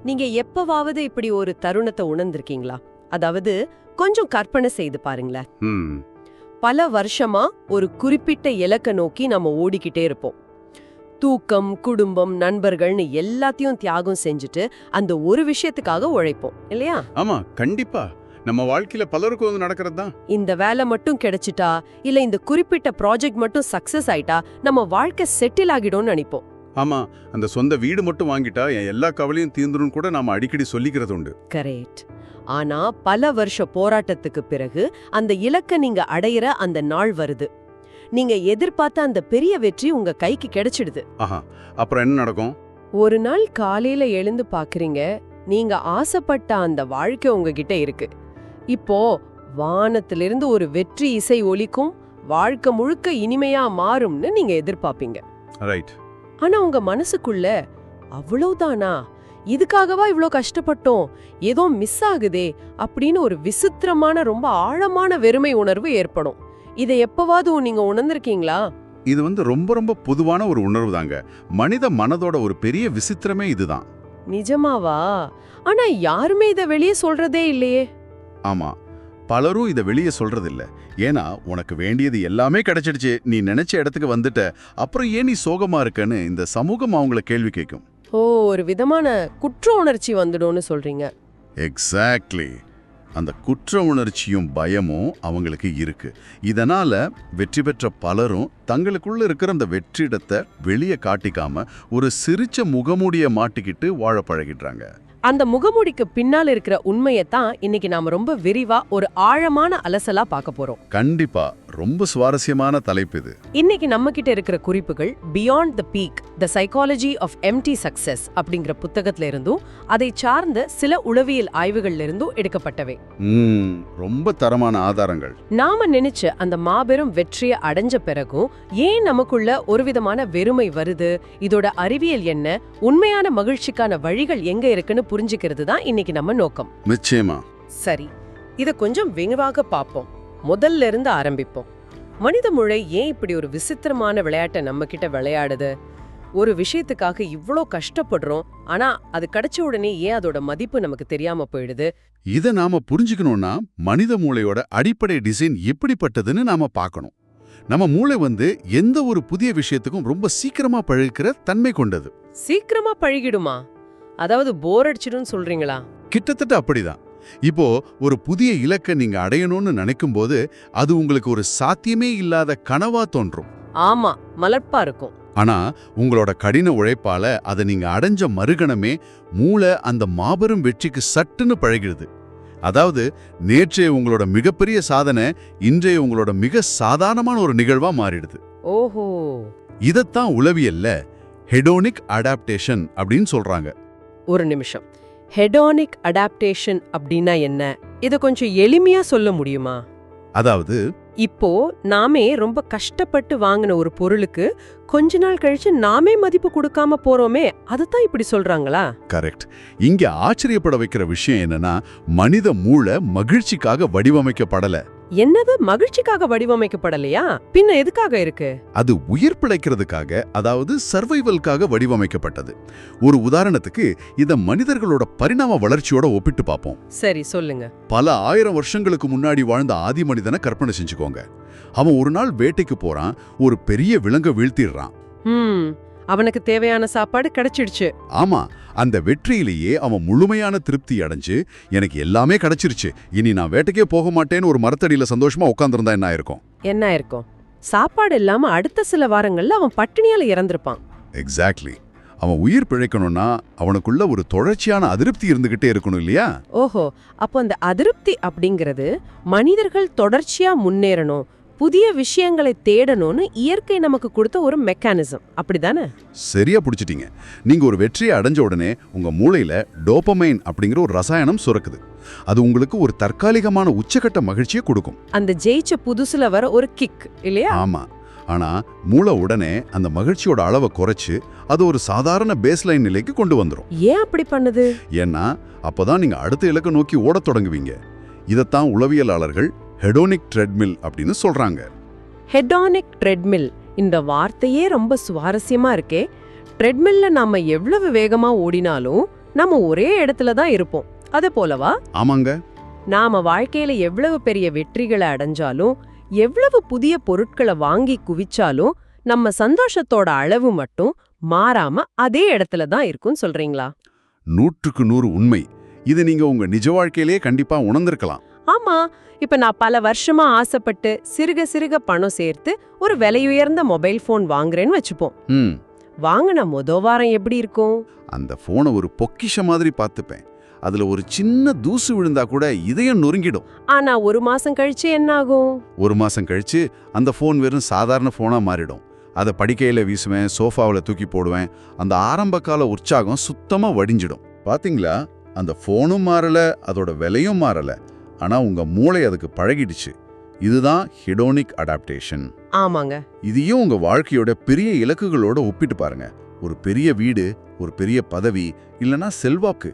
நீங்க எப்பவாவது இப்படி ஒரு தருணத்தை உணர்ந்திருக்கீங்களா? அதாவது கொஞ்சம் கற்பனை செய்து பாருங்களேன். பல வருஷமா ஒரு குறிப்பிட்ட இலக்க நோக்கி நம்ம ஓடிக்கிட்டே இருப்போம். தூக்கம், குடும்பம், நண்பர்கள்னு எல்லாத்தையும் தியாகம் செஞ்சுட்டு அந்த ஒரு விஷயத்துக்காக உழைப்போம் இல்லையா? ஆமா, கண்டிப்பா. நம்ம வாழ்க்கையில பலருக்கும் வந்து நடக்கிறது தான். இந்த வேலை மட்டும் கிடைச்சிட்டா, இல்ல இந்த குறிப்பிட்ட ப்ராஜெக்ட் மட்டும் சக்சஸ் ஆயிட்டா நம்ம வாழ்க்கை செட்டில் ஆகிடும்னு நினைப்போம். ஆமா, அந்த சொந்த வீடு மட்டும் வாங்கிட்டா என் எல்லா கவலையும் தீர்ந்துரும் கூட நாம அடிக்கடி சொல்லிக்கிறது உண்டு. கரெக்ட். ஆனா பல வருஷ போராட்டத்துக்கு பிறகு அந்த இலக்க நீங்க அடையிற அந்த நாள் வருது. நீங்க எதிர்பார்த்த அந்த பெரிய வெற்றி உங்க கைக்கு கிடைச்சிடுது. ஆஹா, அப்புறம் என்ன நடக்கும்? ஒரு நாள் காலையில எழுந்து பாக்குறீங்க, நீங்க ஆசைப்பட்ட அந்த வாழ்க்கை உங்ககிட்ட இருக்கு. இப்போ வானத்திலிருந்து ஒரு வெற்றி இசை ஒலிக்கும், வாழ்க்கை முழுக்க இனிமையா மாறும்னு நீங்க எதிர்பார்ப்பீங்க. ரைட். ஆனா உங்க மனசுக்குள்ள அவ்வளவுதானா, இதுக்காகவா இவ்ளோ கஷ்டப்பட்டோம், ஏதோ மிஸ் ஆகுதே அப்படின்னு ஒரு விசித்திரமான ரொம்ப ஆழமான வெறுமை உணர்வு ஏற்படும். இதை எப்பவாவது நீங்க உணர்ந்திருக்கீங்களா? இது வந்து ரொம்ப ரொம்ப பொதுவான ஒரு உணர்வு தாங்க. மனித மனதோட ஒரு பெரிய விசித்திரமே இதுதான். நிஜமாவா? ஆனா யாருமே இதை வெளியே சொல்றதே இல்லையே. ஆமா, பலரும் இதை வெளியே சொல்றதில்ல. ஏன்னா உனக்கு வேண்டியது எல்லாமே கிடைச்சிடுச்சு, நீ நினைச்ச இடத்துக்கு வந்துட்ட, அப்புறம் ஏன் நீ சோகமா இருக்கன்னு இந்த சமூகம் அவங்கள கேள்வி கேட்கும். ஓ, ஒரு விதமான குற்ற உணர்ச்சி வந்துடும்னு சொல்றீங்க. எக்ஸாக்ட்லி. அந்த குற்ற உணர்ச்சியும் பயமும் அவங்களுக்கு இருக்கு. இதனால வெற்றி பெற்ற பலரும் தங்களுக்குள்ள இருக்கிற அந்த வெற்றிடத்தை வெளியே காட்டிக்காம ஒரு சிரிச்ச முகமூடிய மாட்டிக்கிட்டு வாழ பழகிடுறாங்க. அந்த முகமூடிக்கு பின்னால் இருக்கிற உண்மையத்தான் இன்னைக்கு நாம ரொம்ப விரிவா ஒரு ஆழமான அலசலா பார்க்க போறோம். கண்டிப்பா, ரொம்ப சுவாரஸ்யமான தலைப்பு இது. இன்னைக்கு நம்ம கிட்ட இருக்கிற குறிப்புகள் beyond the peak, the psychology of empty success அப்படிங்கிற புத்தகத்துல இருந்தும் அதை சார்ந்த சில உளவியல் ஆய்வுகள்ல இருந்தும் எடுக்கப்பட்டவை. ரொம்ப தரமான ஆதாரங்கள். நாம நினைச்ச அந்த மாபெரும் வெற்றியை அடைஞ்ச பிறகும் ஏன் நமக்குள்ள ஒரு விதமான வெறுமை வருது, இதோட அறிவியல் என்ன, உண்மையான மகிழ்ச்சிக்கான வழிகள் எங்க இருக்குன்னு புரிஞ்சுக்கிறது தான் இன்னைக்கு நம்ம நோக்கம். நிச்சயமா. சரி, இத கொஞ்சம் விரிவாக பார்ப்போம். முதல்ல இருந்து ஆரம்பிப்போம். மனித மூளை ஏன் இப்படி ஒரு விசித்திரமான விளையாட்டை நம்ம கிட்ட விளையாடுது? ஒரு விஷயத்துக்காக இவ்ளோ கஷ்டப்படுறோம், ஆனா அது கிடைச்ச உடனே ஏன் அதோட மதிப்பு நமக்கு தெரியாம போயிடுது? இதை நாம புரிஞ்சுக்கணும்னா மனித மூளையோட அடிப்படை டிசைன் எப்படிப்பட்டதுன்னு நாம பார்க்கணும். நம்ம மூளை வந்து எந்த ஒரு புதிய விஷயத்துக்கும் ரொம்ப சீக்கிரமா பழகிக்கிற தன்மை கொண்டது. சீக்கிரமா பழகிடுமா? அதாவது போர் அடிச்சிடும் சொல்றீங்களா? கிட்டத்தட்ட அப்படிதான். இப்போ ஒரு புதிய இலக்கை நீங்க அடையணும்னு நினைக்கும் போது அது உங்களுக்கு ஒரு சாத்தியமே இல்லாத கனவா தோன்றும். ஆமா, மலர்ப்பா இருக்கும். ஆனா உங்களோட கடின உழைப்பால அதை நீங்க அடைஞ்ச மறுகணமே மூளை அந்த மாபெரும் வெற்றிக்கு சட்டுன்னு பழகிடுது. அதாவது நேற்றைய உங்களோட மிகப்பெரிய சாதனை இன்றைய உங்களோட மிக சாதாரணமான ஒரு நிகழ்வா மாறிடுது. ஓஹோ. இதத்தான் உளவியல்ல ஹெடோனிக் அடாப்டேஷன் அப்படின்னு சொல்றாங்க. ஒரு நிமிஷம், ஹெடோனிக் அடாப்டேஷன் அப்படின்னா என்ன? இத கொஞ்சம் எளிமையா சொல்ல முடியுமா? அதாவது இப்போ நாமே ரொம்ப கஷ்டப்பட்டு வாங்கின ஒரு பொருளுக்கு கொஞ்ச நாள் கழிச்சு நாமே மதிப்பு கொடுக்காம போறோமே, அதுதான் இப்படி சொல்றாங்களா? கரெக்ட். இங்க ஆச்சரியப்பட வைக்கிற விஷயம் என்னன்னா மனித மூளை மகிழ்ச்சிக்காக வடிவமைக்கப்படல. என்னது, மகிழ்ச்சிக்காக வடிவமைக்கப்படலையா? பின்ன எதுக்காக இருக்கு? அது உயிர் பிழைக்கிறதுக்காக, அதாவது சர்வைவல்காக வடிவமைக்கப்பட்டது. ஒரு உதாரணத்துக்கு இத மனிதர்களோட பரிணாம வளர்ச்சியோட ஒப்பிட்டு பார்ப்போம். சரி, சொல்லுங்க. பல 1000 வருஷங்களுக்கு முன்னாடி வாழ்ந்த ஆதி மனிதனை கற்பனை செஞ்சுக்கோங்க. அவன் ஒரு நாள் வேட்டைக்கு போறான், ஒரு பெரிய விலங்கை வீழ்த்திடுறான். அவனுக்கு தேவையான சாப்பாடு கிடைச்சிடுச்சு. ஆமா, அந்த வெற்றியிலேயே அவன் முழுமையான திருப்தி அடைஞ்சு எனக்கு எல்லாமே கிடைச்சிருச்சு, இனி நான் வேட்டைக்கே போக மாட்டேன்னு ஒரு மரத்தடியில சந்தோஷமா உட்கார்ந்திருந்தா என்ன ஆயிருக்கும்? என்ன இருக்கும்? சாப்பாடு இல்லாம அடுத்த சில வாரங்கள்ல அவன் பட்டினியால இறந்திருப்பான். எக்ஸாக்ட்லி. அவன் உயிர் பிழைக்கணும்னா அவனுக்குள்ள ஒரு தொடர்ச்சியான அதிருப்தி இருந்துகிட்டே இருக்கணும் இல்லையா? ஓஹோ, அப்போ அந்த அதிருப்தி அப்படிங்கிறது மனிதர்கள் தொடர்ச்சியா முன்னேறணும், புதிய விஷயங்களை தேடணும்னு இயற்கை நமக்கு கொடுத்த ஒரு மெக்கானிசம், அப்படிதானே? சரியா புடிச்சிட்டீங்க. நீங்க ஒரு வெற்றியை அடைஞ்ச உடனே உங்க மூளையில டோபமைன் அப்படிங்கிற ஒரு ரசாயனம் சுரக்குது. அது உங்களுக்கு ஒரு தற்காலிகமான உச்சக்கட்ட மகிழ்ச்சியை கொடுக்கும். அந்த ஜெயிச்ச புதுசுல வர ஒரு கிக் இல்லையா? ஆமா. ஆனா மூளை உடனே அந்த மகிழ்ச்சியோட அளவை குறைச்சு அது ஒரு சாதாரண பேஸ்லைன் நிலைக்கு கொண்டு வந்துரும். ஏன் அப்படி பண்ணுது? ஏன்னா அப்பதான் நீங்க அடுத்த இலக்கை நோக்கி ஓடத் தொடங்குவீங்க. இதத்தான் உளவியலாளர்கள் ஹெடோனிக் ட்ரெட்மில் அப்படின்னு சொல்றாங்க. ஹெடோனிக் ட்ரெட்மில், இந்த வார்த்தையே ரொம்ப சுவாரஸ்யமா இருக்கே. ட்ரெட்மில்ல நாம எவ்வளவு வேகமா ஓடினாலும் நம்ம ஒரே இடத்துல தான் இருப்போம். அது போலவா? ஆமாங்க. நாம வாழ்க்கையில எவ்வளவு பெரிய வெற்றிகளை அடைஞ்சாலும், எவ்வளவு புதிய பொருட்களை வாங்கி குவிச்சாலும், நம்ம சந்தோஷத்தோட அளவு மட்டும் மாறாம அதே இடத்துல தான் இருக்கும்னு சொல்றீங்களா? 100க்கு 100 உண்மை. இது நீங்க உங்க நிஜ வாழ்க்கையிலேயே கண்டிப்பா உணர்ந்திருக்கலாம். ஆமா, இப்ப நான் பல வருஷமா ஆசைப்பட்டு சிறுக சிறுக பணம் சேர்த்து ஒரு விலையுயர்ந்த மொபைல் போன் வாங்குறேன்னு வச்சுப்போம். வாங்கின வாரம் எப்படி இருக்கும்? அந்த போனை ஒரு பொக்கிஷ மாதிரி பார்த்துப்பேன். அதுல ஒரு சின்ன தூசு விழுந்தா கூட இதயம் நொறுங்கிடும். ஆனா 1 மாசம் கழிச்சு என்ன ஆகும்? 1 மாசம் கழிச்சு அந்த போன் வெறும் சாதாரண போனா மாறிடும். அதை படிக்கையில வீசுவேன், சோஃபாவில் தூக்கி போடுவேன். அந்த ஆரம்ப கால உற்சாகம் சுத்தமா வடிஞ்சிடும். பாத்தீங்களா, அந்த போனும் மாறல, அதோட விலையும் மாறல. ஆனா உங்க மூளை அதுக்கு பழகிடுச்சு. இதுதான் ஹெடோனிக் அடாப்டேஷன். ஆமாங்க. இதையும் உங்க வாழ்க்கையோட பெரிய இலக்குகளோட ஒப்பிட்டு பாருங்க. ஒரு பெரிய வீடு, ஒரு பெரிய பதவி, இல்லனா செல்வாக்கு,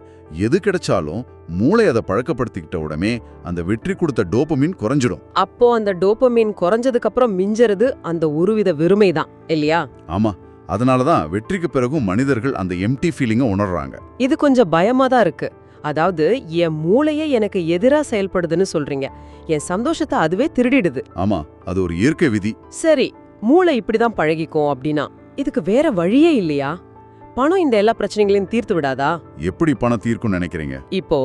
எது கிடைச்சாலும் மூளை அதை பழக்கப்படுத்திக்கிட்ட உடனே அந்த வெற்றி கொடுத்த டோபமின் குறைஞ்சிடும். அப்போ அந்த டோபமின் குறைஞ்சதுக்கு அப்புறம் மிஞ்சறது அந்த ஒருவித வெறுமை தான் இல்லையா? ஆமா, அதனாலதான் வெற்றிக்கு பிறகும் மனிதர்கள் அந்த எம்டி ஃபீலிங்கை உணர்றாங்க. இது கொஞ்சம் பயமா தான் இருக்கு. அதாவது என் மூளையே எனக்கு எதிரா செயல்படுதுன்னு சொல்றீங்க. என் சந்தோஷத்தை அதுவே திருடிடுது. ஆமா, அது ஒரு இயற்கை விதி. சரி, மூளை இப்படிதான் பழகிக்கும் அப்படின்னா இதுக்கு வேற வழியே இல்லையா? பணம் இந்த எல்லா பிரச்சனைகளையும் தீர்த்து விடாதா? எப்படி பணம் தீர்க்கும் நினைக்கிறீங்க? இப்போ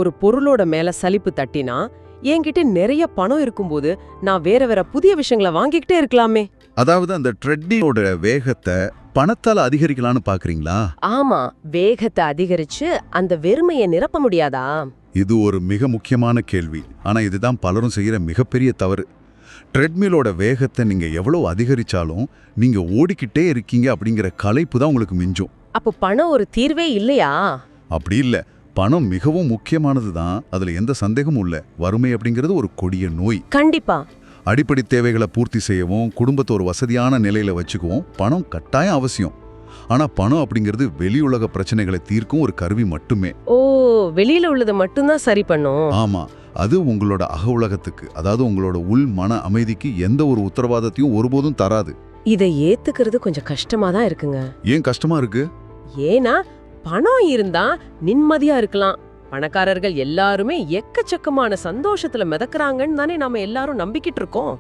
ஒரு பொருளோட மேல சலிப்பு தட்டினா, என்கிட்ட நிறைய பணம் இருக்கும்போது நான் வேற வேற புதிய விஷயங்களை வாங்கிக்கிட்டே இருக்கலாமே. அதாவது அந்த ட்ரெட்மிலோட வேகத்தை பணத்தால அதிகரிக்கலாம்னு பாக்குறீங்களா? ஆமா, வேகத்தை அதிகரிச்சு அந்த வெறுமையை நிரப்ப முடியாதா? இது ஒரு மிக முக்கியமான கேள்வி. ஆனா இதுதான் பலரும் செய்யற மிகப்பெரிய தவறு. ட்ரெட்மிலோட வேகத்தை நீங்க எவ்வளவு அதிகரிச்சாலும் நீங்க ஓடிக்கிட்டே இருக்கீங்க அப்படிங்கிற களைப்பு தான் உங்களுக்கு மிஞ்சும். அப்போ பணம் ஒரு தீர்வே இல்லையா? அப்படி இல்ல. பணம் மிகவும் முக்கியமானது தான், அதுல எந்த சந்தேகமும் இல்ல. வறுமை அப்படிங்கிறது ஒரு கொடிய நோய். கண்டிப்பா. அடிப்படை தேவைகளை பூர்த்தி செய்யவும், குடும்பத்தை ஒரு வசதியான நிலையில வச்சுக்கவும் பணம் கட்டாயம் அவசியம். ஆனா பணம் அப்படிங்கிறது வெளியுலக பிரச்சனைகளை தீர்க்கும் ஒரு கருவி மட்டுமே. ஓ, வெளியில உள்ளது மட்டும்தான் சரி பண்ணும். ஆமா, அது உங்களோட அக உலகத்துக்கு, அதாவது உங்களோட உள் மன அமைதிக்கு எந்த ஒரு உத்தரவாதத்தையும் ஒருபோதும் தராது. இதை ஏத்துக்கிறது கொஞ்சம் கஷ்டமா தான் இருக்குங்க. ஏன் கஷ்டமா இருக்கு? ஏன்னா பணம் இருந்தா நிம்மதியா இருக்கலாம். பணக்காரர்கள் எல்லாருமே எக்கச்சக்கமான சந்தோஷத்துல மிதக்குறாங்கன்னு தானே நாம எல்லாரும் நம்பிக்கிட்டு இருக்கோம்.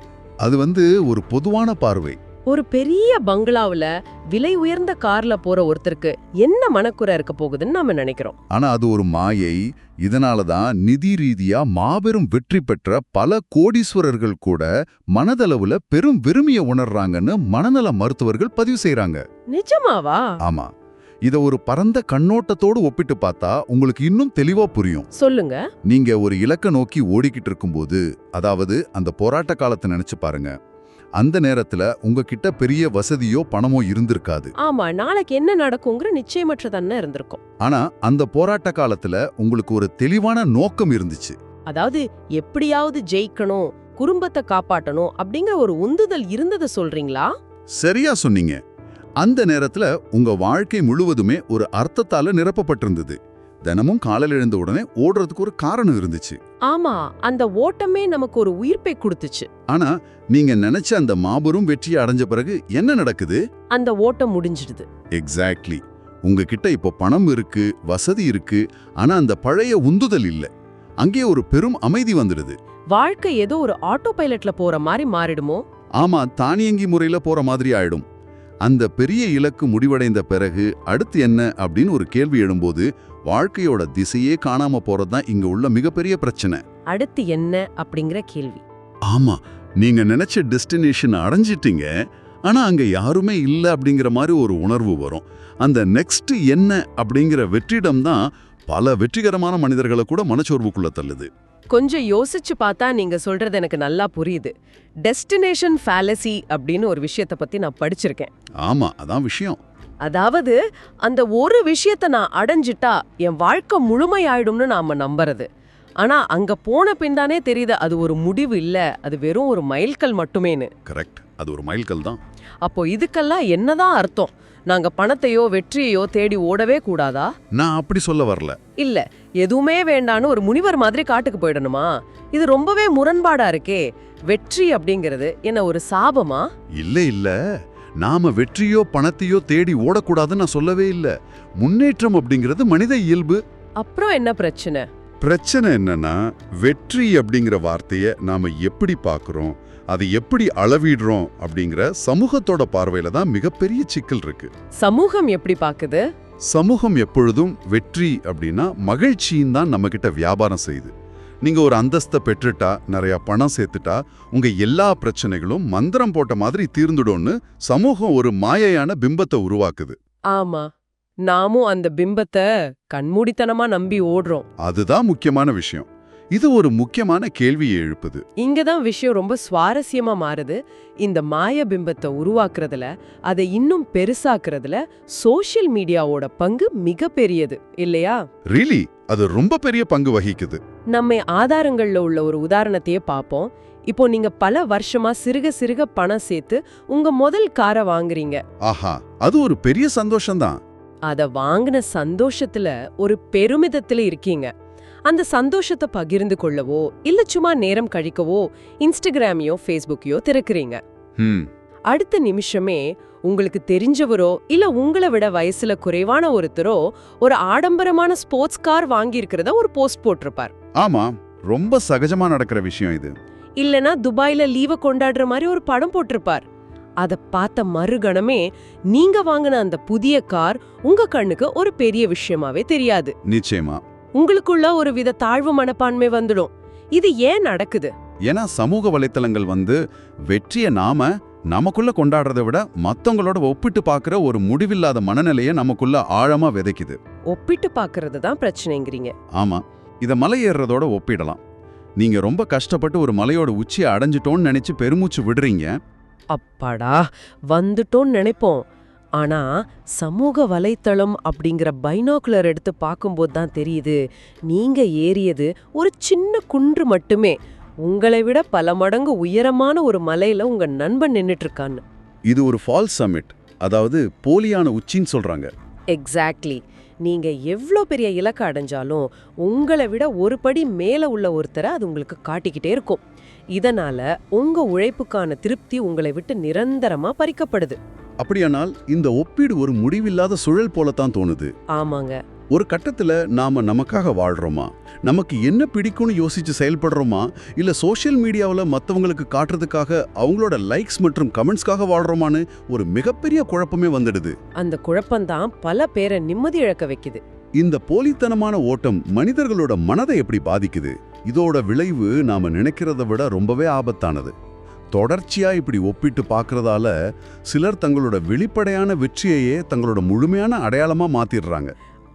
அது ஒரு பொதுவான பார்வை. ஒரு பெரிய பங்களாவுல விலை உயர்ந்த கார்ல போற ஒருத்தருக்கு என்ன மனக்குறை இருக்க போகுதுன்னு நாம நினைக்கிறோம். ஆனா அது ஒரு மாயை. இதனாலதான் நிதி ரீதியா மாபெரும் வெற்றி பெற்ற பல கோடீஸ்வரர்கள் கூட மனதளவுல பெரும் வெறுமையை உணர்றாங்கன்னு மனநல மருத்துவர்கள் பதிவு செய்றாங்க. நிஜமாவா? ஆமா, இத ஒரு பரந்த கண்ணோட்டத்தோடு ஒப்பிட்டு பார்த்தா உங்களுக்கு இன்னும் தெளிவா புரியும். சொல்லுங்க. நீங்க ஒரு இலக்க நோக்கி ஓடிக்கிட்டு இருக்கும்போது, அதாவது அந்த போராட்ட காலத்தை நினைச்சு பாருங்க. அந்த நேரத்துல உங்ககிட்ட பெரிய வசதியோ பணமோ இருந்திருக்காது. ஆமா, நாளைக்கு என்ன நடக்குங்கிற நிச்சயமற்ற தன்மை இருந்திருக்கும். ஆனா அந்த போராட்ட காலத்துல உங்களுக்கு ஒரு தெளிவான நோக்கம் இருந்துச்சு. அதாவது எப்படியாவது ஜெயிக்கணும், குடும்பத்தை காப்பாற்றணும் அப்படிங்கிற ஒரு உந்துதல் இருந்ததை சொல்றீங்களா? சரியா சொன்னீங்க. அந்த நேரத்துல உங்க வாழ்க்கை முழுவதுமே ஒரு அர்த்தத்தால நிரப்பப்பட்டிருந்தது. தினமும் காலையில் எழுந்த உடனே ஓடுறதுக்கு ஒரு காரணம் இருந்துச்சு. ஆமா, அந்த ஓட்டமே நமக்கு ஒரு உயிர்ப்பை கொடுத்துச்சு. ஆனா நீங்க நினைச்ச அந்த மாபெரும் வெற்றியை அடைஞ்ச பிறகு என்ன நடக்குது? அந்த ஓட்டம் முடிஞ்சிடுது. எக்ஸாக்ட்லி. உங்ககிட்ட இப்போ பணம் இருக்கு, வசதி இருக்கு, ஆனா அந்த பழைய உந்துதல் இல்ல. அங்கே ஒரு பெரும் அமைதி வந்துடுது. வாழ்க்கை ஏதோ ஒரு ஆட்டோ பைலட்ல போற மாதிரி மாறிடுமோ? ஆமா, தானியங்கி முறையில போற மாதிரி ஆயிடும். அந்த பெரிய இலக்கு முடிவடைந்த பிறகு அடுத்து என்ன அப்படின்னு ஒரு கேள்வி எழும்போது வாழ்க்கையோட திசையே காணாம போறதுதான் இங்க உள்ள மிகப்பெரிய பிரச்சனை. அடுத்து என்ன அப்படிங்கிற கேள்வி. ஆமா, நீங்க நினைச்ச டெஸ்டினேஷன் அடைஞ்சிட்டீங்க, ஆனா அங்க யாருமே இல்ல அப்படிங்கிற மாதிரி ஒரு உணர்வு வரும். அந்த நெக்ஸ்ட் என்ன அப்படிங்கிற வெற்றிடம் தான் பல வெற்றிகரமான மனிதர்களை கூட மனச்சோர்வுக்குள்ள தள்ளுது. கொஞ்சம் யோசிச்சு பார்த்தா நீங்க சொல்றது எனக்கு நல்லா புரியுது. டெஸ்டினேஷன் ஃபேலசி அப்படின்னு ஒரு விஷயத்தை பத்தி நான் படிச்சிருக்கேன். ஆமா, அதான் விஷயம். அதாவது அந்த ஒரு விஷயத்தை நான் அடைஞ்சிட்டா என் வாழ்க்கை முழுமையாயிடும்னு நாம நம்புறது. ஆனா அங்க போன பின் தானே தெரியுது அது ஒரு முடிவு இல்ல, அது வெறும் ஒரு மைல்கல் மட்டுமேன்னு. கரெக்ட், அது ஒரு மைல்கல் தான். அப்போ இதுக்கெல்லாம் என்னதான் அர்த்தம்? நாங்க பணத்தையோ வெற்றியையோ தேடி ஓடவே கூடாதா? நான் அப்படி சொல்ல வரல. இல்ல, எதுவுமே வேண்டான்னு ஒரு முனிவர் மாதிரி காட்டுக்கு போயிடணுமா? இது ரொம்பவே முரண்பாடா இருக்கே. வெற்றி அப்படிங்கிறது என்ன ஒரு சாபமா? இல்ல இல்ல, நாம வெற்றியோ பணத்தையோ தேடி ஓடக்கூடாதுன்னு நான் சொல்லவே இல்லை. முன்னேற்றம் அப்படிங்கிறது மனித இயல்பு. அப்புறம் என்ன பிரச்சனை? பிரச்சனை என்னன்னா, வெற்றி அப்படிங்கிற வார்த்தையை நாம எப்படி பார்க்கறோம், அதை எப்படி அளவிடுறோம் அப்படிங்கிற சமூகத்தோட பார்வையில தான் மிகப்பெரிய சிக்கல் இருக்கு. சமூகம் எப்படி பாக்குது? சமூகம் எப்பொழுதும் வெற்றி அப்படின்னா மகிழ்ச்சியும் தான் நம்ம கிட்ட வியாபாரம் செய்யுது. நீங்க ஒரு அந்தஸ்தை பெற்றுட்டா, நிறைய பணம் சேர்த்துட்டா உங்க எல்லா பிரச்சனைகளும் மந்திரம் போட்ட மாதிரி தீர்ந்துடும்னு சமூகம் ஒரு மாயையான பிம்பத்தை உருவாக்குது. ஆமா, நாமும் அந்த பிம்பத்தை கண்மூடித்தனமா நம்பி ஓடுறோம். அதுதான் முக்கியமான விஷயம். இது ஒரு முக்கியமான கேள்வியை எழுப்புது. இங்கதான் விஷயம் ரொம்ப சுவாரஸ்யமா மாறுது. இந்த மாய பிம்பத்தை உருவாக்குறதுல, அதை இன்னும் பெருசாக்குறதுல சோஷியல் மீடியாவோட பங்கு மிகப்பெரியது இல்லையா? ரியலி, அது ரொம்ப பெரிய பங்கு வகிக்குது. நம்ம ஆதாரங்கள்ல உள்ள ஒரு உதாரணத்தையே பாப்போம். இப்போ நீங்க பல வருஷமா சிறுக சிறுக பணம் சேர்த்து உங்க முதல் காரை வாங்குறீங்க. ஆஹா, அது ஒரு பெரிய சந்தோஷம்தான். அத வாங்கின சந்தோஷத்துல ஒரு பெருமிதத்துல இருக்கீங்க. அந்த சந்தோஷத்தை பகிர்ந்து கொள்ளவோ இல்ல சும்மா நேரம் கழிக்கவோ இன்ஸ்டாகிராமையோ ஃபேஸ்புக்கையோ திறக்கிறீங்க. அடுத்த நிமிஷமே உங்களுக்கு தெரிஞ்சவரோ இல்ல உங்களை விட வயசுல குறைவான ஒருத்தரோ ஒரு ஆடம்பரமான ஸ்போர்ட்ஸ் கார் வாங்கி இருக்கிறத ஒரு போஸ்ட் போட்டிருப்பார். ஆமா, ரொம்ப சகஜமா நடக்கிற விஷயம் இது. இல்லனா துபாயில லீவ கொண்டாடுற மாதிரி ஒரு படம் போட்டிருப்பார். அத பார்த்த மறுகணமே நீங்க வாங்கின அந்த புதிய கார் உங்க கண்ணுக்கு ஒரு பெரிய விஷயமாவே தெரியாது. நிச்சயமா உங்களுக்குள்ள ஒரு வித தாழ்வு மனப்பான்மை வந்துடும். இது ஏன் நடக்குது? ஏன்னா சமூக வலைத்தளங்கள் வெற்றியை நமக்குள்ள கொண்டாடுறதை விட மத்தவங்களோட ஒப்பிட்டு பார்க்கிற ஒரு முடிவில்லாத மனநிலையை நமக்குள்ள ஆழமா விதைக்குது. ஒப்பிட்டு பார்க்கறது தான் பிரச்சனைங்கிறீங்க. ஆமா, இத மலை ஏறுறதோட ஒப்பிடலாம். நீங்க ரொம்ப கஷ்டப்பட்டு ஒரு மலையோட உச்சியை அடைஞ்சிட்டோன்னு நினைச்சு பெருமூச்சு விடுறீங்க. அப்பாடா வந்துட்டோன்னு நினைப்போம். ஆனா சமூக வலைத்தளம் அப்படிங்கிற பைனாகுலர் எடுத்து பார்க்கும்போது தான் தெரியுது, நீங்க ஏறியது ஒரு சின்ன குன்று மட்டுமே. உங்களை விட பல மடங்கு உயரமான ஒரு மலையில உங்க நண்பன் நின்னுட்டு இருக்கான்னு. இது ஒரு ஃபால்ஸ் சமிட், அதாவது போலியான உச்சின்னு சொல்றாங்க. எக்ஸாக்ட்லி. நீங்க எவ்ளோ பெரிய இலக்கு அடைஞ்சாலும் உங்களை விட ஒரு படி மேல உள்ள ஒருத்தரை அது உங்களுக்கு காட்டிக்கிட்டே இருக்கும். இதனால உங்க உழைப்புக்கான திருப்தி உங்களை விட்டு நிரந்தரமா பறிக்கப்படுது. அப்படியானால் இந்த ஒப்பீடு ஒரு முடிவில்லாத சுழல் போலத்தான் தோணுது. ஆமாங்க. ஒரு கட்டத்துல நாம நமக்காக வாழ்றோமா, நமக்கு என்ன பிடிக்கும்னு யோசிச்சு செயல்படுறோமா, இல்ல சோஷியல் மீடியாவில் மற்றவங்களுக்கு காட்டுறதுக்காக அவங்களோட லைக்ஸ் மற்றும் கமெண்ட்ஸ்க்காக வாழ்றோமான்னு ஒரு மிகப்பெரிய குழப்பமே வந்துடுது. அந்த குழப்பம்தான் பல பேரை நிம்மதி இழக்க வைக்குது. இந்த போலித்தனமான ஓட்டம் மனிதர்களோட மனதை எப்படி பாதிக்குது? இதோட விளைவு நாம நினைக்கிறத விட ரொம்பவே ஆபத்தானது. தொடர்ச்சியா இப்படி ஒப்பிட்டு பார்க்கறதால சிலர் தங்களோட வெளிப்படையான வெற்றியையே தங்களோட முழுமையான அடையாளமா மாத்திடுறாங்க.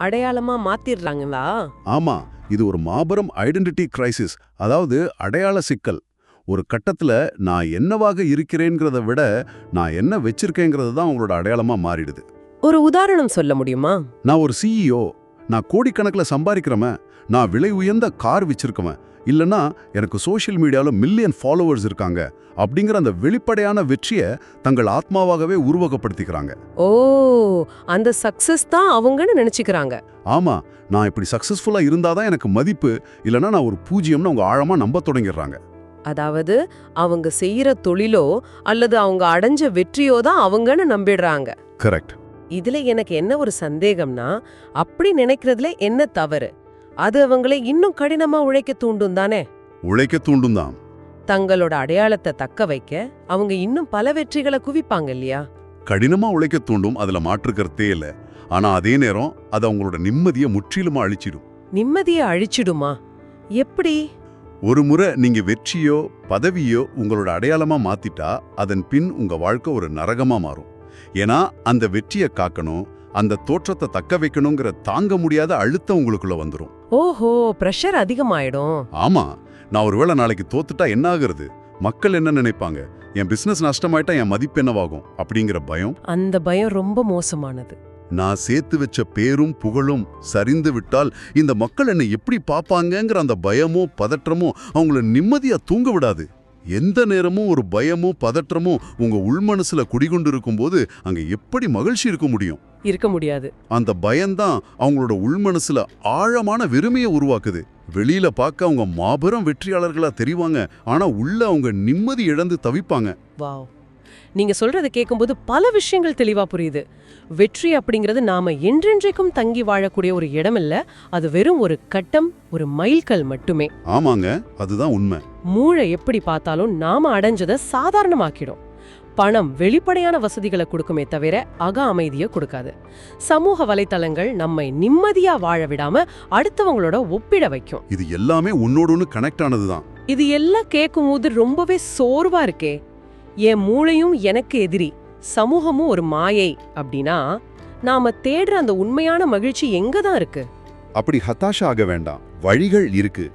அடையாளமா மாத்திடுறாங்களா? ஆமா, இது ஒரு மாபெரும் ஐடென்டிட்டி கிரைசிஸ், அதாவது அடையாள சிக்கல். ஒரு கட்டத்துல நான் என்னவாக இருக்கிறேங்கிறத விட நான் என்ன வச்சிருக்கேங்கிறது தான் அவங்களோட அடையாளமா மாறிடுது. ஒரு உதாரணம் சொல்ல முடியுமா? நான் ஒரு சிஇஓ, நான் கோடிக்கணக்கில் சம்பாதிக்கிறவன், நான் விலை உயர்ந்த கார் வச்சிருக்கவன், இல்லைன்னா எனக்கு சோஷியல் மீடியாவில் மில்லியன் ஃபாலோவர்ஸ் இருக்காங்க அப்படிங்கிற அந்த வெளிப்படையான வெற்றியை தங்கள் ஆத்மாவாகவே உருவகப்படுத்திக்கிறாங்க. ஓ, அந்த சக்சஸ் தான் அவங்கன்னு நினைச்சுக்கிறாங்க. ஆமா, நான் இப்படி சக்சஸ்ஃபுல்லா இருந்தாதான் எனக்கு மதிப்பு, இல்லைன்னா நான் ஒரு பூஜ்யம்னு அவங்க ஆழமா நம்ப தொடங்கிடுறாங்க. அதாவது அவங்க செய்யற தொழிலோ அல்லது அவங்க அடைஞ்ச வெற்றியோ தான் அவங்கன்னு நம்பிடுறாங்க. கரெக்ட். இதுல எனக்கு என்ன ஒரு சந்தேகம்னா, அப்படி நினைக்கிறதுல என்ன தவறு? அது அவங்களை இன்னும் கடினமா உழைக்க தூண்டும் தானே? உழைக்க தூண்டும் தான். தங்களோட அடையாளத்தை தக்க வைக்க அவங்க இன்னும் பல வெற்றிகளை குவிப்பாங்க இல்லையா? கடினமா உழைக்க தூண்டும், அதுல மாற்றுக்கிறதே இல்லை. ஆனா அதே நேரம் அது அவங்களோட நிம்மதியை முற்றிலுமா அழிச்சிடும். நிம்மதியை அழிச்சிடுமா? எப்படி? ஒரு முறை நீங்க வெற்றியோ பதவியோ உங்களோட அடையாளமா மாத்திட்டா அதன் பின் உங்க வாழ்க்கை ஒரு நரகமா மாறும். ஏன்னா அந்த வெற்றியை காக்கணும், அந்த தோற்றத்தை தக்க வைக்கணுங்கிற தாங்க முடியாத அழுத்தம் உங்களுக்குள்ள வந்துடும். ஓஹோ, பிரஷர் அதிகமாயிடும். ஆமா, நான் ஒருவேளை நாளைக்கு தோத்துட்டா என்ன ஆகுறது, மக்கள் என்ன நினைப்பாங்க, என் பிசினஸ் நஷ்டமாயிட்டா என் மதிப்பு என்னவாகும் அப்படிங்கிற பயம். அந்த பயம் ரொம்ப மோசமானது. நான் சேர்த்து வச்ச பேரும் புகழும் சரிந்து விட்டால் இந்த மக்கள் என்னை எப்படி பார்ப்பாங்கங்கிற அந்த பயமோ பதற்றமோ அவங்கள நிம்மதியா தூங்க விடாது. எந்த நேரமும் ஒரு பயமோ பதற்றமோ உங்க உள்மனசுல குடிகொண்டு இருக்கும்போது அங்க எப்படி மகிழ்ச்சி இருக்க முடியும்? இருக்க முடியாது. அந்த பயம்தான் அவங்களோட உள்மனசுல ஆழமான வெறுமையை உருவாக்குது. வெளியில பார்க்க அவங்க மாபெரும் வெற்றியாளர்களா தெரிவாங்க, ஆனா உள்ள அவங்க நிம்மதி இழந்து தவிப்பாங்க. வாவ், நீங்க சொல்றதை கேட்கும்போது பல விஷயங்கள் தெளிவா புரியுது. வெற்றி அப்படிங்கிறது நாம என்றென்றைக்கும் தங்கி வாழக்கூடிய ஒரு இடம் இல்ல, அது வெறும் ஒரு கட்டம், ஒரு மைல்கல் மட்டுமே. ஆமாங்க, அதுதான் உண்மை. மூளை எப்படி பார்த்தாலும் நாம அடைஞ்சதை சாதாரணமாக்கிடும். பணம் வெளிப்படையான வசதிகளை கொடுக்குமே தவிர அக அமைதியை கொடுக்காது. சமூக வலைத்தளங்கள் நம்மை நிம்மதியா வாழ விடாம அடுத்தவங்களோட ஒப்பிட வைக்கும். இது எல்லாமே உன்னோடு கனெக்ட் ஆனதுதான். இது எல்லாம் கேட்கும்போது ரொம்பவே சோர்வா இருக்கே. என் மூளையும் எனக்கு எதிரி, சமூகமும் ஒரு மாயை அப்படின்னா நாம தேடுற அந்த உண்மையான மகிழ்ச்சி எங்க தான் இருக்கு? அப்படி ஹதாஷா ஆக வேண்டாம், வழிகள் இருக்கு.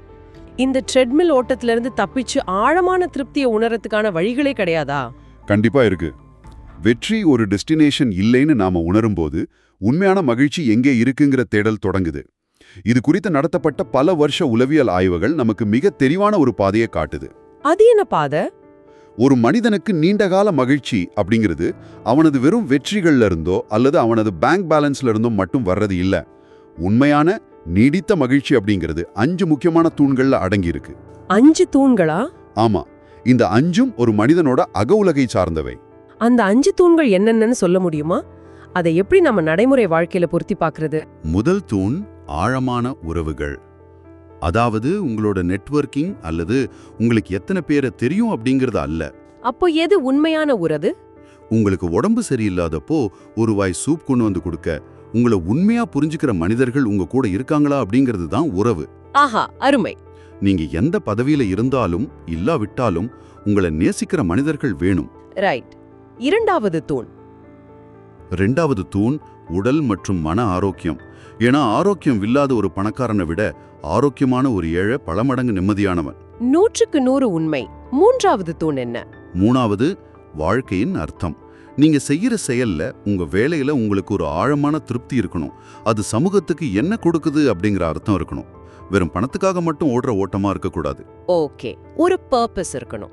இந்த ட்ரெட்மில் ஓட்டத்திலிருந்து தப்பிச்சு ஆழமான திருப்தியை உணரத்துக்கான வழிகளே கிடையாதா? கண்டிப்பா இருக்கு. வெற்றி ஒரு டெஸ்டினேஷன் இல்லைன்னு நாம உணரும்போது உண்மையான மகிழ்ச்சி எங்கே இருக்குங்கிற தேடல் தொடங்குது. இது குறித்து நடத்தப்பட்ட பல வருஷ உளவியல் ஆய்வுகள் நமக்கு மிக தெளிவான ஒரு பாதையை காட்டுது. அது என்ன பாதை? ஒரு மனிதனுக்கு நீண்டகால மகிழ்ச்சி அப்படிங்கிறது அவனது வெறும் வெற்றிகள்ல இருந்தோ அல்லது அவனது பேங்க் பேலன்ஸ்ல இருந்தோ மட்டும் வர்றது இல்ல. உண்மையான நீடித்த மகிழ்ச்சி அப்படிங்கிறது 5 முக்கியமான தூண்கள்ல அடங்கி இருக்கு. 5 தூண்களா? ஆமா, இந்த 5ம் ஒரு மனிதனோட அக உலகை சார்ந்தவை. அந்த 5 தூண்கள் என்னென்னு சொல்ல முடியுமா? அதை எப்படி நம்ம நடைமுறை வாழ்க்கையில பொருத்தி பார்க்கிறது? முதல் தூண் ஆழமான உறவுகள். அதாவது உங்களோட நெட்வொர்க்கிங் அல்லது உங்களுக்கு எத்தனை பேரை தெரியும் அப்படிங்கிறது அல்ல. அப்போ எது உண்மையான உறவு? உங்களுக்கு உடம்பு சரியில்லாதப்போ ஒரு வாய் சூப் கொண்டு வந்து கொடுக்க உங்களை உண்மையா புரிஞ்சுக்கிற மனிதர்கள் உங்க கூட இருக்காங்களா அப்படிங்கிறது தான் உறவு. ஆஹா, அருமை. நீங்க எந்த பதவியில இருந்தாலும் இல்லாவிட்டாலும் உங்களை நேசிக்கிற மனிதர்கள் வேணும். ரைட். இரண்டாவது தூண். ரெண்டாவது தூண் உடல் மற்றும் மன ஆரோக்கியம். ஏன்னா ஆரோக்கியம் இல்லாத ஒரு பணக்காரனை விட ஆரோக்கியமான ஒரு ஏழை பல மடங்கு நிம்மதியானவன். 100க்கு 100 உண்மை. மூன்றாவது தூண் என்ன? மூணாவது வாழ்க்கையின் அர்த்தம். நீங்க செய்யற செயல்ல உங்க வேலையில உங்களுக்கு ஒரு ஆழமான திருப்தி இருக்கணும். அது சமூகத்துக்கு என்ன கொடுக்குது அப்படிங்கிற அர்த்தம் இருக்கணும். வெறும் பணத்துக்காக மட்டும் ஓடுற ஓட்டமா இருக்கக்கூடாது. ஓகே, ஒரு பர்பஸ் இருக்கணும்.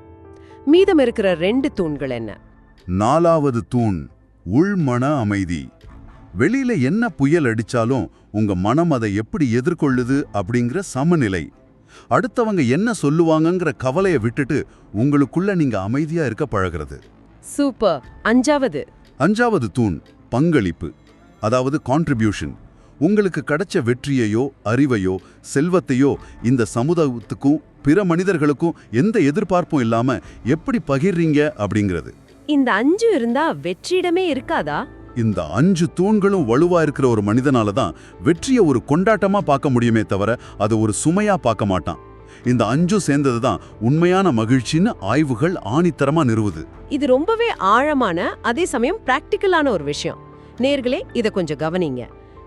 மீதம் இருக்கிற 2 தூண்கள் என்ன? நாலாவது தூண் உள்மன அமைதி. வெளியில என்ன புயல் அடிச்சாலும் உங்க மனம் அதை எப்படி எதிர்கொள்ளுது அப்படிங்கிற சமநிலை. அடுத்தவங்க என்ன சொல்லுவாங்கங்கிற கவலையை விட்டுட்டு உங்களுக்குள்ள நீங்க அமைதியா இருக்க பழகிறது. சூப்பர். அஞ்சாவது தூண் பங்களிப்பு, அதாவது கான்ட்ரிபியூஷன். உங்களுக்கு கிடைச்ச வெற்றியையோ அறிவையோ செல்வத்தையோ இந்த சமுதாயத்துக்கும் பிற மனிதர்களுக்கும் எந்த எதிர்பார்ப்பும் இல்லாம எப்படி பகிர்றீங்க அப்படிங்கிறது. இந்த 5 இருந்தா வெற்றிடமே இருக்காதா? இந்த 5 தூண்களும் வலுவா இருக்கிற ஒரு மனிதனால தான் வெற்றியை ஒரு கொண்டாட்டமா பார்க்க முடியுமே தவிர அது ஒரு சுமையா பார்க்க மாட்டான். இந்த 5 சேர்ந்தது தான் உண்மையான மகிழ்ச்சின்னு ஆய்வுகள் ஆணித்தரமா நிறுவுது. இது ரொம்பவே ஆழமான அதே சமயம் பிராக்டிக்கலான ஒரு விஷயம். நேர்களே, இத கொஞ்சம் கவனிங்க.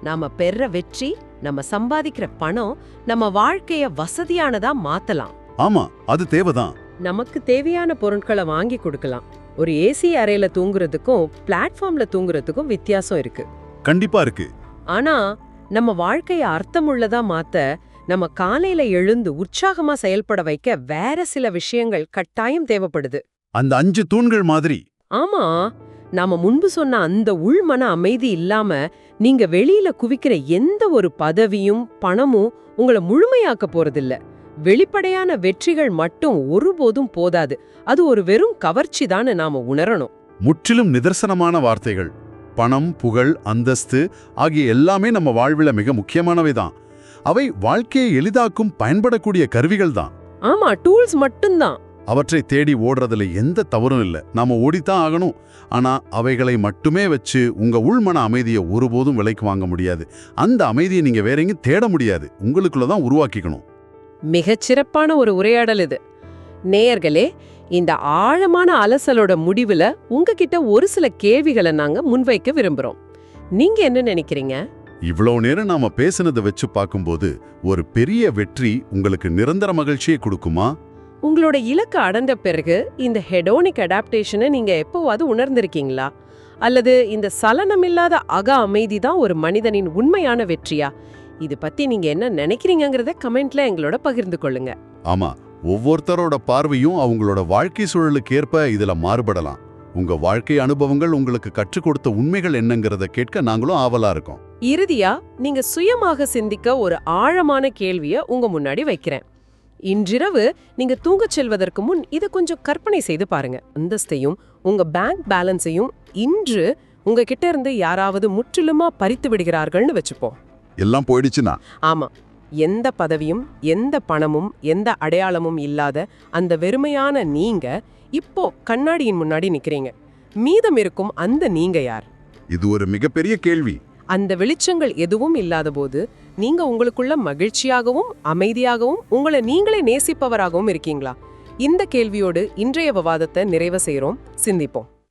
நாம பெற வெற்றி, நம்ம சம்பாதிக்கிற பணம் நம்ம வாழ்க்கைய வசதியானதா மாத்தலாம். ஆமா, அது தேவைதான். நமக்கு தேவையான பொருட்களை வாங்கி கொடுக்கலாம். ஒரு ஏசி அறையில தூங்குறதுக்கும் பிளாட்ஃபார்ம்ல தூங்குறதுக்கும் வித்தியாசம் இருக்கு. கண்டிப்பா இருக்கு. ஆனா நம்ம வாழ்க்கைய அர்த்தமுள்ளதா மாத்த, நம்ம காலையில எழுந்து உற்சாகமா செயல்பட வைக்க வேற சில விஷயங்கள் கட்டாயம் தேவைப்படுது. அந்த 5 தூண்கள் மாதிரி. ஆமா, நாம முன்பு சொன்ன அந்த உள்மன அமைதி இல்லாம நீங்க வெளியில குவிக்கிற எந்த ஒரு பதவியும் பணமும் உங்களை முழுமையாக்க போறதில்ல. வெளிப்படையான வெற்றிகள் மட்டும் ஒருபோதும் போதாது. அது ஒரு வெறும் கவர்ச்சி தான் நாம உணரணும். முற்றிலும் நிதர்சனமான வார்த்தைகள். பணம், புகழ், அந்தஸ்து ஆகிய எல்லாமே நம்ம வாழ்வில மிக முக்கியமானவை தான். அவை வாழ்க்கையை எளிதாக்கும் பயன்படக்கூடிய கருவிகள் தான். ஆமா, டூல்ஸ் மட்டும்தான். அவற்றை தேடி ஓடுறதுல எந்த தவறும் இல்லை. நாம ஓடித்தான் ஆகணும். ஆனா அவைகளை மட்டுமே வச்சு உங்க உள்மன அமைதியை ஒருபோதும் விலைக்கு வாங்க முடியாது. அந்த அமைதியை நீங்க வேற எங்கேயும் தேட முடியாது. உங்களுக்குள்ளதான் உருவாக்கிக்கணும். மிகச்சிறப்பான ஒரு உரையாடல் இது. நேயர்களே, இந்த ஆழமான அலசலோட முடிவுல உங்ககிட்ட ஒரு சில கேள்விகளை நாங்க முன்வைக்க விரும்புறோம். நீங்க என்ன நினைக்கிறீங்க? இவ்வளவு நேரம் நாம பேசினதை வச்சு பார்க்கும்போது ஒரு பெரிய வெற்றி உங்களுக்கு நிரந்தர மகிழ்ச்சியை கொடுக்குமா? உங்களோட இலக்கு அடைந்த பிறகு இந்த ஹெடோனிக் அடாப்டேஷனை நீங்க எப்போவாது உணர்ந்திருக்கீங்களா? அல்லது இந்த சலனமில்லாத அக அமைதி தான் ஒரு மனிதனின் உண்மையான வெற்றியா? இது பத்தி நீங்க என்ன நினைக்கிறீங்கங்கறத கமெண்ட்ல எங்களோட பகிர்ந்து கொள்ளுங்க. ஆமா, ஒவ்வொருத்தரோட பார்வையும் அவங்களோட வாழ்க்கை சூழலுக்கு ஏற்ப இதுல மாறுபடலாம். உங்க வாழ்க்கை அனுபவங்கள் உங்களுக்கு கற்றுக் கொடுத்த உண்மைகள் என்னங்கறத கேட்க நாங்களும் ஆவலா இருக்கோம். இறுதியா நீங்க சுயமாக சிந்திக்க ஒரு ஆழமான கேள்விய உங்க முன்னாடி வைக்கிறேன். இன்றிரவு நீங்க தூங்கச் செல்வதற்கு முன் இதை கொஞ்சம் கற்பனை செய்து பாருங்க. அந்தஸ்தையும் உங்க பேங்க் பேலன்ஸையும் இன்று உங்ககிட்ட இருந்து யாராவது முற்றிலுமா பறித்து விடுகிறார்கள்னு வச்சுப்போம். எல்லாம் போயிடுச்சுன்னா? ஆமா. எந்த பதவியும் எந்த பணமும் எந்த அடையாளமும் இல்லாத அந்த வெறுமையான நீங்க இப்போ கண்ணாடியின் முன்னாடி நிக்கிறீங்க. மீதம் இருக்கும் அந்த நீங்க யார்? இது ஒரு மிகப்பெரிய கேள்வி. அந்த வெளிச்சங்கள் எதுவும் இல்லாத போது நீங்க உங்களுக்குள்ள மகிழ்ச்சியாகவும் அமைதியாகவும் உங்களை நீங்களே நேசிப்பவராகவும் இருக்கீங்களா? இந்த கேள்வியோடு இன்றைய விவாதத்தை நிறைவு செய்றோம். சிந்திப்போம்.